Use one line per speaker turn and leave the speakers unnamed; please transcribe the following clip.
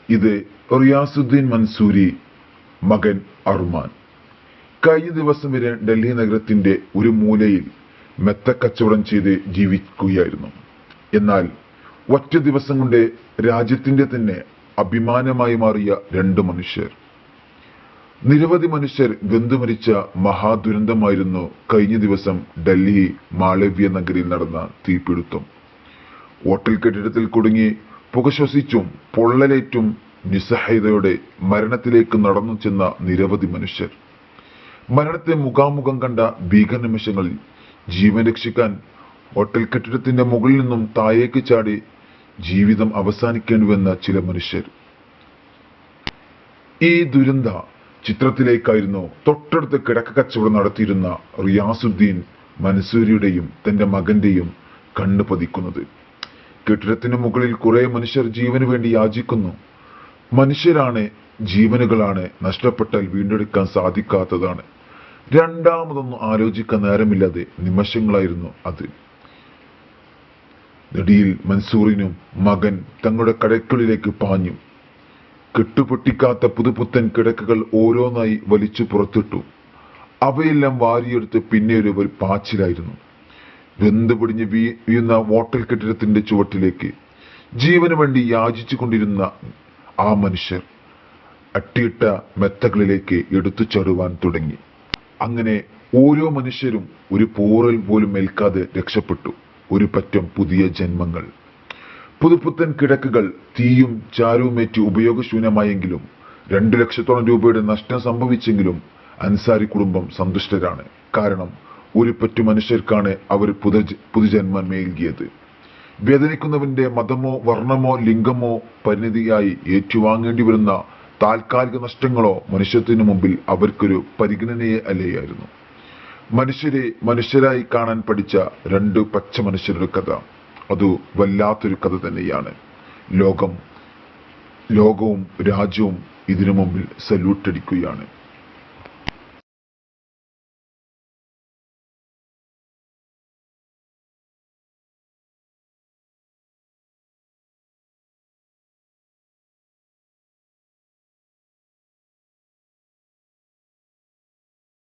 ഇത് റിയാസുദ്ദീൻ മൻസൂരി, മകൻ അർമാൻ. കഴിഞ്ഞ ദിവസം വരെ ഡൽഹി നഗരത്തിന്റെ ഒരു മൂലയിൽ മെത്തക്കച്ചവടം ചെയ്ത് ജീവിക്കുകയായിരുന്നു. എന്നാൽ ഒറ്റ ദിവസം കൊണ്ട് രാജ്യത്തിന്റെ തന്നെ അഭിമാനമായി മാറിയ രണ്ട് മനുഷ്യർ. നിരവധി മനുഷ്യർ വെന്തുമരിച്ച മഹാദുരന്തമായിരുന്നു കഴിഞ്ഞ ദിവസം ഡൽഹി മാളവ്യ നഗരിൽ നടന്ന തീപിടുത്തം. ഹോട്ടൽ കെട്ടിടത്തിൽ കുടുങ്ങി പുകശ്വസിച്ചും പൊള്ളലേറ്റും നിസ്സഹായതയോടെ മരണത്തിലേക്ക് നടന്നു ചെന്ന നിരവധി മനുഷ്യർ. മരണത്തെ മുഖാമുഖം കണ്ട ഭീകര നിമിഷങ്ങളിൽ ജീവൻ രക്ഷിക്കാൻ ഹോട്ടൽ കെട്ടിടത്തിന്റെ മുകളിൽ നിന്നും താഴേക്ക് ചാടി ജീവിതം അവസാനിക്കേണ്ടിവന്ന ചില മനുഷ്യർ. ഈ ദുരന്ത ചിത്രത്തിലേക്കായിരുന്നു തൊട്ടടുത്ത് കിടക്ക കച്ചവടം നടത്തിയിരുന്ന റിയാസുദ്ദീൻ മൻസൂരിയുടെയും തന്റെ മകന്റെയും കണ്ണു പതിക്കുന്നത്. കെട്ടിടത്തിന് മുകളിൽ കുറെ മനുഷ്യർ ജീവന് വേണ്ടി യാചിക്കുന്നു. മനുഷ്യരാണ്, ജീവനുകളാണ്, നഷ്ടപ്പെട്ടാൽ വീണ്ടെടുക്കാൻ സാധിക്കാത്തതാണ്. രണ്ടാമതൊന്നും ആലോചിക്കാൻ നേരമില്ലാതെ നിമിഷങ്ങളായിരുന്നു അത്. നെടിയിൽ മൻസൂറിനും മകൻ തങ്ങളുടെ കടയ്ക്കുള്ളിലേക്ക് പാഞ്ഞു. കെട്ടുപൊട്ടിക്കാത്ത പുതുപുത്തൻ കിടക്കകൾ ഓരോന്നായി വലിച്ചു പുറത്തിട്ടു. അവയെല്ലാം വാരിയെടുത്ത് പിന്നെ ഒരു പാച്ചിലായിരുന്നു. വെന്തുപിടിഞ്ഞ് വീഴുന്ന ഹോട്ടൽ കെട്ടിടത്തിന്റെ ചുവട്ടിലേക്ക് ജീവന് വേണ്ടി യാചിച്ചു കൊണ്ടിരുന്ന ആ മനുഷ്യർ അട്ടിയിട്ട മെത്തകളിലേക്ക് എടുത്തു ചാടുവാൻ തുടങ്ങി. അങ്ങനെ ഓരോ മനുഷ്യരും ഒരു പോറൽ പോലും ഏൽക്കാതെ രക്ഷപ്പെട്ടു. ഒരു പറ്റം പുതിയ ജന്മങ്ങൾ. പുതുപുത്തൻ കിടക്കുകൾ തീയും ചാരവുമേറ്റ് ഉപയോഗശൂന്യമായെങ്കിലും 2 ലക്ഷത്തോളം രൂപയുടെ നഷ്ടം സംഭവിച്ചെങ്കിലും അൻസാരി കുടുംബം സന്തുഷ്ടരാണ്. കാരണം ഒരു പറ്റു മനുഷ്യർക്കാണ് അവർ പുതുജന്മം നൽകിയത്. വേദനിക്കുന്നവന്റെ മതമോ വർണ്ണമോ ലിംഗമോ പരിണിതിയായി ഏറ്റുവാങ്ങേണ്ടി വരുന്ന താൽക്കാലിക നഷ്ടങ്ങളോ മനുഷ്യത്തിനു മുമ്പിൽ അവർക്കൊരു പരിഗണനയെ അല്ലേയായിരുന്നു. മനുഷ്യരെ മനുഷ്യരായി കാണാൻ പഠിച്ച 2 പച്ച മനുഷ്യരുടെ കഥ അത് വല്ലാത്തൊരു കഥ തന്നെയാണ്. ലോകവും രാജ്യവും ഇതിനു മുമ്പിൽ സല്യൂട്ടടിക്കുകയാണ്.